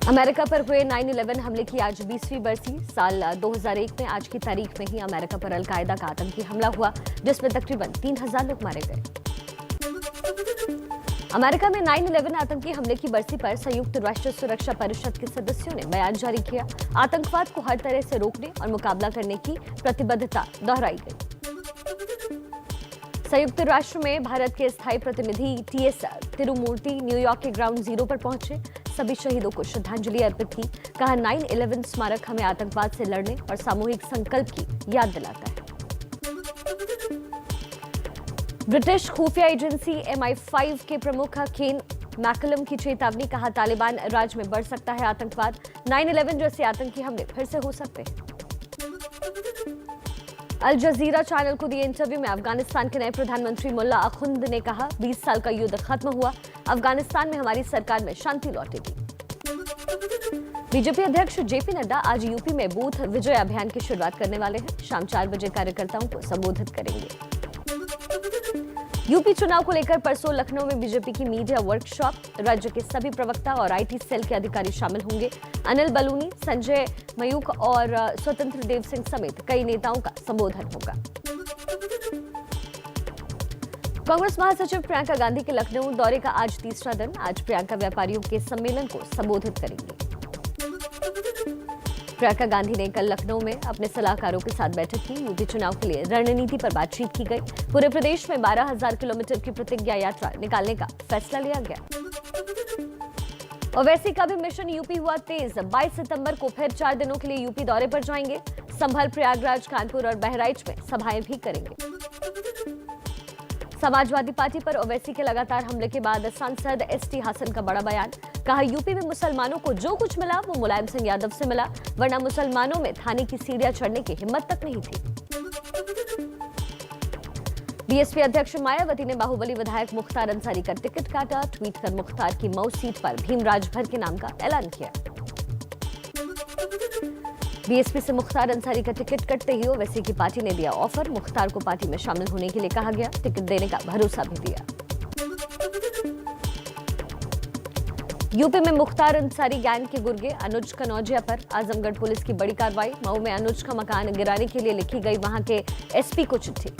America पर हुए 9/11 हमले की आज 20वीं बरसी। साल 2001 में आज की तारीख में ही अमेरिका पर अलकायदा का आतंकी हमला हुआ, जिसमें तकरीबन 3000 लोग मारे गए। अमेरिका में 9/11 आतंकी हमले की बरसी पर संयुक्त राष्ट्र सुरक्षा परिषद के सदस्यों ने बयान जारी किया। आतंकवाद को हर तरह से रोकने और मुकाबला करने की प्रतिबद्धता दोहराई गई। संयुक्त राष्ट्र में भारत के स्थायी प्रतिनिधि टीएस तिरुमूर्ति न्यूयॉर्क के ग्राउंड जीरो पर पहुंचे, सभी शहीदों को श्रद्धांजलि अर्पित की। कहा, 9/11 स्मारक हमें आतंकवाद से लड़ने और सामूहिक संकल्प की याद दिलाता है। ब्रिटिश खुफिया एजेंसी MI5 के प्रमुख केन मैकलम की चेतावनी। कहा, तालिबान राज में बढ़ सकता है आतंकवाद। 9/11 जैसे आतंकी हमले फिर से हो सकते हैं। अल जजीरा चैनल को दिए इंटरव्यू में अफगानिस्तान के नए प्रधानमंत्री मुल्ला अखुंद ने कहा, 20 साल का युद्ध खत्म हुआ, अफगानिस्तान में हमारी सरकार में शांति लौटेगी। बीजेपी अध्यक्ष जेपी नड्डा आज यूपी में बूथ विजय अभियान की शुरुआत करने वाले हैं। शाम 4 बजे कार्यकर्ताओं को संबोधित करेंगे। यूपी चुनाव को लेकर परसों लखनऊ में बीजेपी की मीडिया वर्कशॉप। राज्य के सभी प्रवक्ता और IT सेल के अधिकारी शामिल होंगे। अनिल बलूनी, संजय मयूख और स्वतंत्र देव सिंह समेत कई नेताओं का संबोधन होगा। कांग्रेस महासचिव प्रियंका गांधी के लखनऊ दौरे का आज तीसरा दिन। आज प्रियंका व्यापारियों के सम्मेलन को संबोधित करेंगी। प्रियंका गांधी ने कल लखनऊ में अपने सलाहकारों के साथ बैठक की। यूपी चुनाव के लिए रणनीति पर बातचीत की गई। पूरे प्रदेश में 12,000 किलोमीटर की प्रतिज्ञा यात्रा निकालने का फैसला लिया गया। ओवैसी का भी मिशन यूपी हुआ तेज। 22 सितंबर को फिर 4 दिनों के लिए यूपी दौरे पर जाएंगे। संभल, प्रयागराज, कानपुर और बहराइच में सभाएं भी करेंगे। समाजवादी पार्टी पर ओवैसी के लगातार हमले के बाद सांसद ST हासन का बड़ा बयान। कहा, यूपी में मुसलमानों को जो कुछ मिला वो मुलायम सिंह यादव से मिला, वरना मुसलमानों में थाने की सीढ़ियां चढ़ने की हिम्मत तक नहीं थी। बीएसपी अध्यक्ष मायावती ने बाहुबली विधायक मुख्तार अंसारी का टिकट काटा। ट्वीट कर मुख्तार की मऊ सीट पर भीमराज भर के नाम का ऐलान किया। बीएसपी से मुख्तार अंसारी का टिकट कटते ही ओवैसी की पार्टी ने दिया ऑफर। मुख्तार को पार्टी में शामिल होने के लिए कहा गया, टिकट देने का भरोसा भी दिया। यूपी में मुख्तार अंसारी गैंग के गुर्गे अनुज कनौजिया पर आजमगढ़ पुलिस की बड़ी कार्रवाई। मऊ में अनुज का मकान गिराने के लिए लिखी गई वहां के SP को चिट्ठी।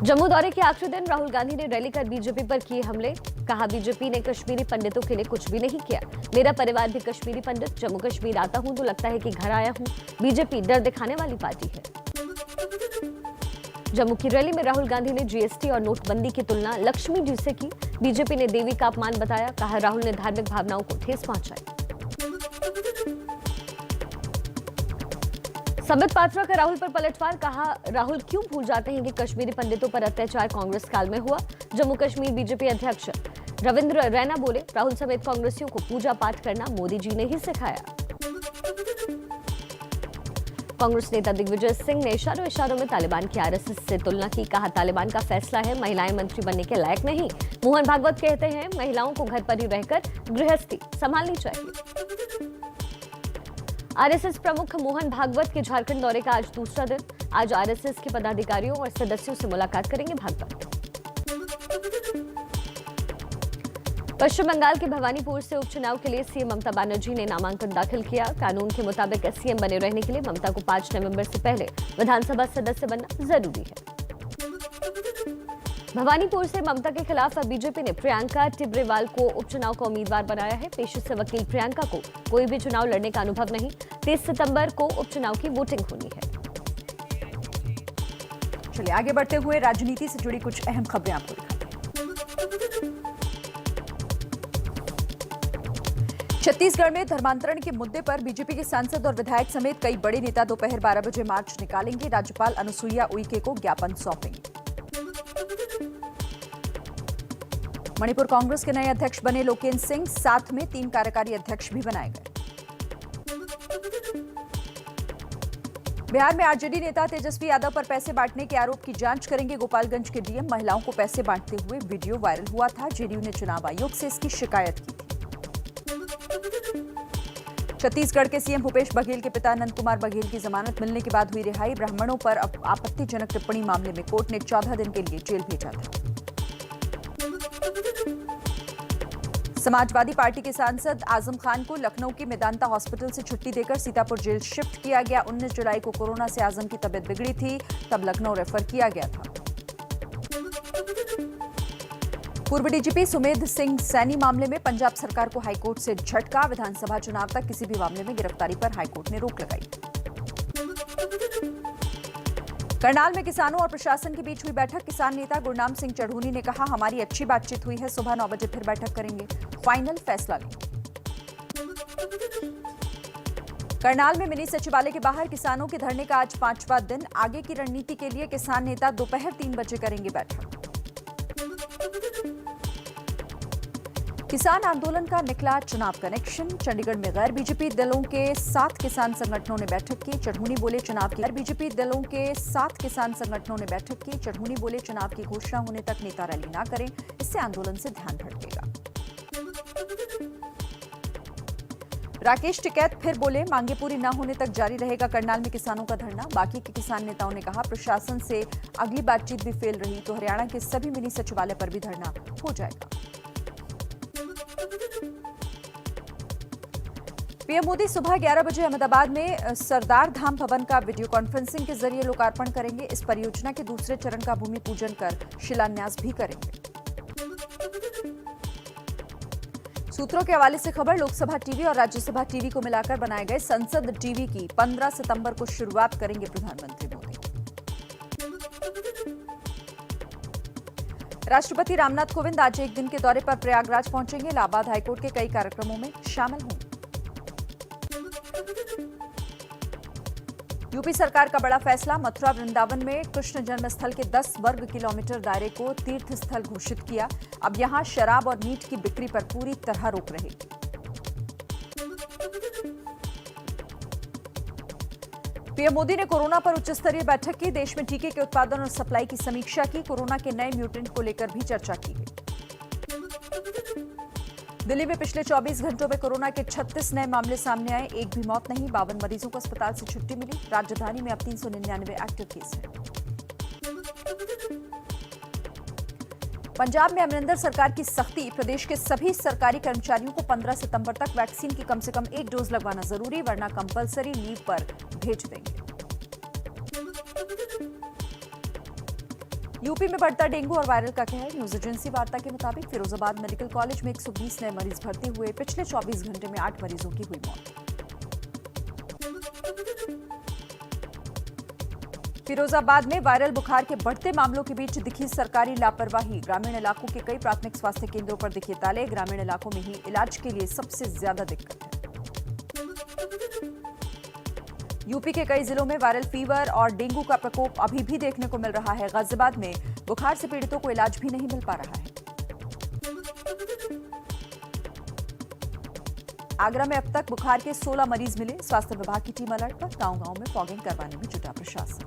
जम्मू दौरे के आखिरी दिन राहुल गांधी ने रैली कर बीजेपी पर किए हमले। कहा, बीजेपी ने कश्मीरी पंडितों के लिए कुछ भी नहीं किया। मेरा परिवार भी कश्मीरी पंडित, जम्मू कश्मीर आता हूं तो लगता है कि घर आया हूं। बीजेपी डर दिखाने वाली पार्टी है। जम्मू की रैली में राहुल गांधी ने GST और नोटबंदी की तुलना लक्ष्मी जी से की। बीजेपी ने देवी का अपमान बताया। कहा, राहुल ने धार्मिक भावनाओं को ठेस पहुंचाई। संबित पात्रा का राहुल पर पलटवार। कहा, राहुल क्यों भूल जाते हैं कि कश्मीरी पंडितों पर अत्याचार कांग्रेस काल में हुआ। जम्मू कश्मीर बीजेपी अध्यक्ष रविंद्र रैना बोले, राहुल समेत कांग्रेसियों को पूजा पाठ करना मोदी जी ने ही सिखाया। कांग्रेस नेता दिग्विजय सिंह ने इशारों में तालिबान की RSS से तुलना की। कहा, तालिबान का फैसला है, महिलाएं मंत्री बनने के लायक नहीं। मोहन भागवत कहते हैं, महिलाओं को घर पर ही रहकर गृहस्थी संभालनी चाहिए। RSS प्रमुख मोहन भागवत के झारखंड दौरे का आज दूसरा दिन। आज RSS के पदाधिकारियों और सदस्यों से मुलाकात करेंगे भागवत। पश्चिम बंगाल के भवानीपुर से उपचुनाव के लिए सीएम ममता बनर्जी ने नामांकन दाखिल किया। कानून के मुताबिक सीएम बने रहने के लिए ममता को 5 नवंबर से पहले विधानसभा सदस्य बनना जरूरी है। भवानीपुर से ममता के खिलाफ बीजेपी ने प्रियंका टिब्रेवाल को उपचुनाव का उम्मीदवार बनाया है। पेशे से वकील प्रियंका को कोई भी चुनाव लड़ने का अनुभव नहीं। 30 सितंबर को उपचुनाव की वोटिंग होनी है। चलिए आगे बढ़ते हुए राजनीति से जुड़ी कुछ अहम खबरें आपको दिखाते हैं। छत्तीसगढ़ में धर्मांतरण के मुद्दे पर बीजेपी के सांसद और विधायक समेत कई बड़े नेता दोपहर 12 बजे मार्च निकालेंगे। राज्यपाल अनुसुईया उइके को ज्ञापन सौंपेंगे। मणिपुर कांग्रेस के नए अध्यक्ष बने लोकेन सिंह, साथ में 3 कार्यकारी अध्यक्ष भी बनाए गए। बिहार में आरजेडी नेता तेजस्वी यादव पर पैसे बांटने के आरोप की जांच करेंगे गोपालगंज के डीएम। महिलाओं को पैसे बांटते हुए वीडियो वायरल हुआ था। जेडीयू ने चुनाव आयोग से इसकी शिकायत की थी। छत्तीसगढ़ के सीएम भूपेश बघेल के पिता नंद कुमार बघेल की जमानत मिलने के बाद हुई रिहाई। ब्राह्मणों पर आपत्तिजनक टिप्पणी मामले में कोर्ट ने 14 दिन के लिए जेल भेजा था। समाजवादी पार्टी के सांसद आजम खान को लखनऊ के मेदांता हॉस्पिटल से छुट्टी देकर सीतापुर जेल शिफ्ट किया गया। 19 जुलाई को कोरोना से आजम की तबीयत बिगड़ी थी, तब लखनऊ रेफर किया गया था। पूर्व डीजीपी सुमेध सिंह सैनी मामले में पंजाब सरकार को हाईकोर्ट से झटका। विधानसभा चुनाव तक किसी भी मामले में गिरफ्तारी पर हाईकोर्ट ने रोक लगाई। करनाल में किसानों और प्रशासन के बीच हुई बैठक। किसान नेता गुरनाम सिंह चढ़ूनी ने कहा, हमारी अच्छी बातचीत हुई है, सुबह 9 बजे फिर बैठक करेंगे, फाइनल फैसला लेंगे। करनाल में मिनी सचिवालय के बाहर किसानों के धरने का आज 5वां दिन। आगे की रणनीति के लिए किसान नेता दोपहर 3 बजे करेंगे बैठक। किसान आंदोलन का निकला चुनाव कनेक्शन। चंडीगढ़ में गैर बीजेपी दलों के 7 किसान संगठनों ने बैठक की। चढ़ूनी बोले, चुनाव की गैर बीजेपी दलों के 7 किसान संगठनों ने बैठक की। चढ़ूनी बोले, चुनाव की घोषणा होने तक नेता रैली न करें, इससे आंदोलन से ध्यान भटकेगा। राकेश टिकैत फिर बोले, मांगे पूरी न होने तक जारी रहेगा करनाल में किसानों का धरना। बाकी के किसान नेताओं ने कहा, प्रशासन से अगली बातचीत भी फेल रही तो हरियाणा के सभी मिनी सचिवालय पर भी धरना हो जाएगा। पीएम मोदी सुबह 11 बजे अहमदाबाद में सरदार धाम भवन का वीडियो कॉन्फ्रेंसिंग के जरिए लोकार्पण करेंगे। इस परियोजना के दूसरे चरण का भूमि पूजन कर शिलान्यास भी करेंगे। सूत्रों के हवाले से खबर, लोकसभा टीवी और राज्यसभा टीवी को मिलाकर बनाए गए संसद टीवी की 15 सितंबर को शुरुआत करेंगे प्रधानमंत्री मोदी। राष्ट्रपति रामनाथ कोविंद आज एक दिन के दौरे पर प्रयागराज पहुंचेंगे। इलाहाबाद हाईकोर्ट के कई कार्यक्रमों में शामिल होंगे। यूपी सरकार का बड़ा फैसला, मथुरा वृंदावन में कृष्ण जन्मस्थल के 10 वर्ग किलोमीटर दायरे को तीर्थ स्थल घोषित किया। अब यहां शराब और मीट की बिक्री पर पूरी तरह रोक रहेगी। पीएम मोदी ने कोरोना पर उच्च स्तरीय बैठक की। देश में टीके के उत्पादन और सप्लाई की समीक्षा की। कोरोना के नए म्यूटेंट को लेकर भी चर्चा की गई। दिल्ली में पिछले 24 घंटों में कोरोना के 36 नए मामले सामने आए, एक भी मौत नहीं। 52 मरीजों को अस्पताल से छुट्टी मिली। राजधानी में अब 399 एक्टिव केस हैं। पंजाब में अमरिंदर सरकार की सख्ती, प्रदेश के सभी सरकारी कर्मचारियों को 15 सितंबर तक वैक्सीन की कम से कम 1 डोज लगवाना जरूरी, वरना कंपलसरी लीव पर भेज देंगे। यूपी में बढ़ता डेंगू और वायरल का कहर। न्यूज एजेंसी वार्ता के मुताबिक फिरोजाबाद मेडिकल कॉलेज में 120 नए मरीज भर्ती हुए। पिछले 24 घंटे में 8 मरीजों की हुई मौत। फिरोजाबाद में वायरल बुखार के बढ़ते मामलों के बीच दिखी सरकारी लापरवाही। ग्रामीण इलाकों के कई प्राथमिक स्वास्थ्य केंद्रों पर दिखे ताले। ग्रामीण इलाकों में ही इलाज के लिए सबसे ज्यादा दिक्कत है। यूपी के कई जिलों में वायरल फीवर और डेंगू का प्रकोप अभी भी देखने को मिल रहा है। गाजियाबाद में बुखार से पीड़ितों को इलाज भी नहीं मिल पा रहा है। आगरा में अब तक बुखार के 16 मरीज मिले। स्वास्थ्य विभाग की टीम अलर्ट पर। गांव-गांव में फॉगिंग करवाने में जुटा प्रशासन।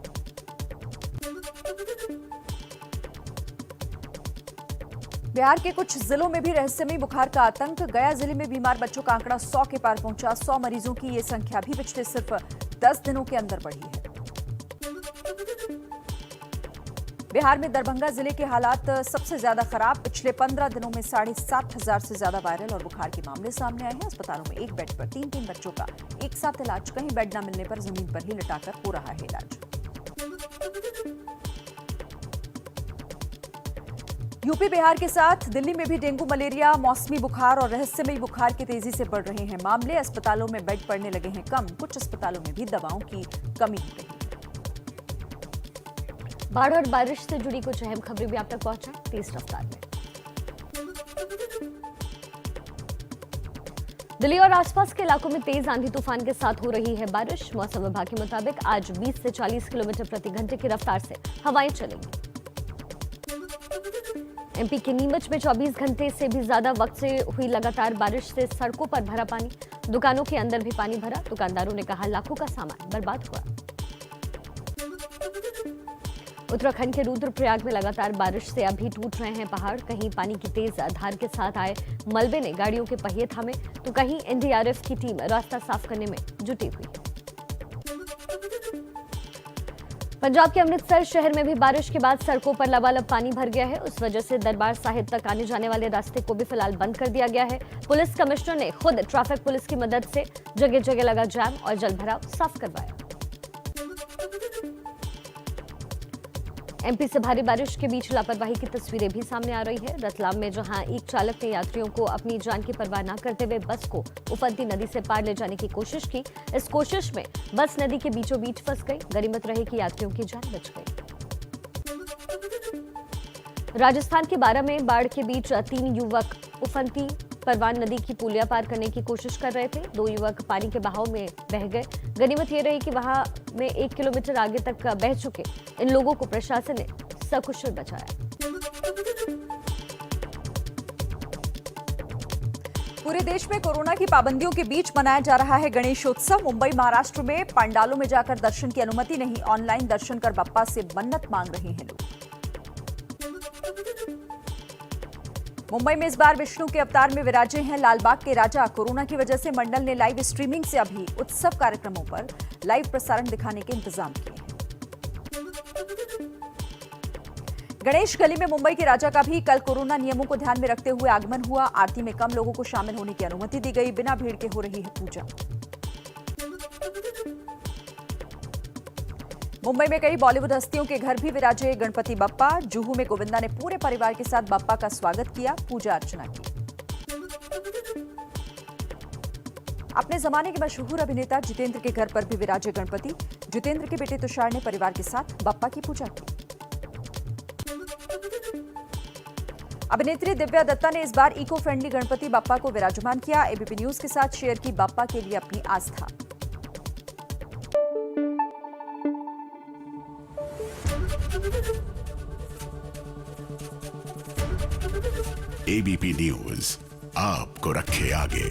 बिहार के कुछ जिलों में भी रहस्यमयी बुखार का आतंक। गया जिले में बीमार बच्चों का आंकड़ा 100 के पार पहुंचा। 100 मरीजों की ये संख्या भी पिछले सिर्फ 10 दिनों के अंदर बढ़ी है। बिहार में दरभंगा जिले के हालात सबसे ज्यादा खराब। पिछले 15 दिनों में 7,500 से ज्यादा वायरल और बुखार के मामले सामने आए हैं। अस्पतालों में एक बेड पर 3-3 बच्चों का एक साथ इलाज। कहीं बेड न मिलने पर जमीन पर ही लिटाकर हो रहा है इलाज। यूपी बिहार के साथ दिल्ली में भी डेंगू, मलेरिया, मौसमी बुखार और रहस्यमयी बुखार के तेजी से बढ़ रहे हैं मामले। अस्पतालों में बेड पड़ने लगे हैं कम। कुछ अस्पतालों में भी दवाओं की कमी हो रही है। बाढ़ और बारिश से जुड़ी कुछ अहम खबरें भी आप तक पहुंचा तेज रफ्तार में। दिल्ली और आसपास के इलाकों में तेज आंधी तूफान के साथ हो रही है बारिश। मौसम विभाग के मुताबिक आज 20 से 40 किलोमीटर प्रति घंटे की रफ्तार से हवाएं चलेंगी। एमपी के नीमच में 24 घंटे से भी ज्यादा वक्त से हुई लगातार बारिश से सड़कों पर भरा पानी। दुकानों के अंदर भी पानी भरा। दुकानदारों ने कहा लाखों का सामान बर्बाद हुआ। उत्तराखंड के रुद्रप्रयाग में लगातार बारिश से अभी टूट रहे हैं पहाड़। कहीं पानी की तेज धार के साथ आए मलबे ने गाड़ियों के पहिए थामे, तो कहीं एनडीआरएफ की टीम रास्ता साफ करने में जुटी हुई है। पंजाब के अमृतसर शहर में भी बारिश के बाद सड़कों पर लबालब पानी भर गया है। उस वजह से दरबार साहिब तक आने जाने वाले रास्ते को भी फिलहाल बंद कर दिया गया है। पुलिस कमिश्नर ने खुद ट्रैफिक पुलिस की मदद से जगह जगह लगा जाम और जलभराव साफ करवाया। एमपी से भारी बारिश के बीच लापरवाही की तस्वीरें भी सामने आ रही है। रतलाम में जहां एक चालक ने यात्रियों को अपनी जान की परवाह न करते हुए बस को उफनती नदी से पार ले जाने की कोशिश की। इस कोशिश में बस नदी के बीचों बीच फंस गई। गनीमत रही कि यात्रियों की जान बच गई। राजस्थान के बारा में बाढ़ के बीच 3 युवक उफनती परवान नदी की पुलिया पार करने की कोशिश कर रहे थे। 2 युवक पानी के बहाव में बह गए। गनीमत ये रही कि वहां में 1 किलोमीटर आगे तक बह चुके इन लोगों को प्रशासन ने सकुशल बचाया। पूरे देश में कोरोना की पाबंदियों के बीच मनाया जा रहा है गणेशोत्सव। मुंबई महाराष्ट्र में पंडालों में जाकर दर्शन की अनुमति नहीं, ऑनलाइन दर्शन कर बप्पा से मन्नत मांग रहे हैं लोग। मुंबई में इस बार विष्णु के अवतार में विराजे हैं लालबाग के राजा। कोरोना की वजह से मंडल ने लाइव स्ट्रीमिंग से अभी उत्सव कार्यक्रमों पर लाइव प्रसारण दिखाने के इंतजाम किए हैं। गणेश गली में मुंबई के राजा का भी कल कोरोना नियमों को ध्यान में रखते हुए आगमन हुआ। आरती में कम लोगों को शामिल होने की अनुमति दी गई। बिना भीड़ के हो रही है पूजा। मुंबई में कई बॉलीवुड हस्तियों के घर भी विराजे गणपति बप्पा। जुहू में गोविंदा ने पूरे परिवार के साथ बप्पा का स्वागत किया, पूजा अर्चना की। अपने जमाने के मशहूर अभिनेता जितेंद्र के घर पर भी विराजे गणपति। जितेंद्र के बेटे तुषार ने परिवार के साथ बप्पा की पूजा की। अभिनेत्री दिव्या दत्ता ने इस बार इको फ्रेंडली गणपति बप्पा को विराजमान किया। एबीपी न्यूज के साथ शेयर की बप्पा के लिए अपनी आस्था। एबीपी न्यूज आपको रखे आगे।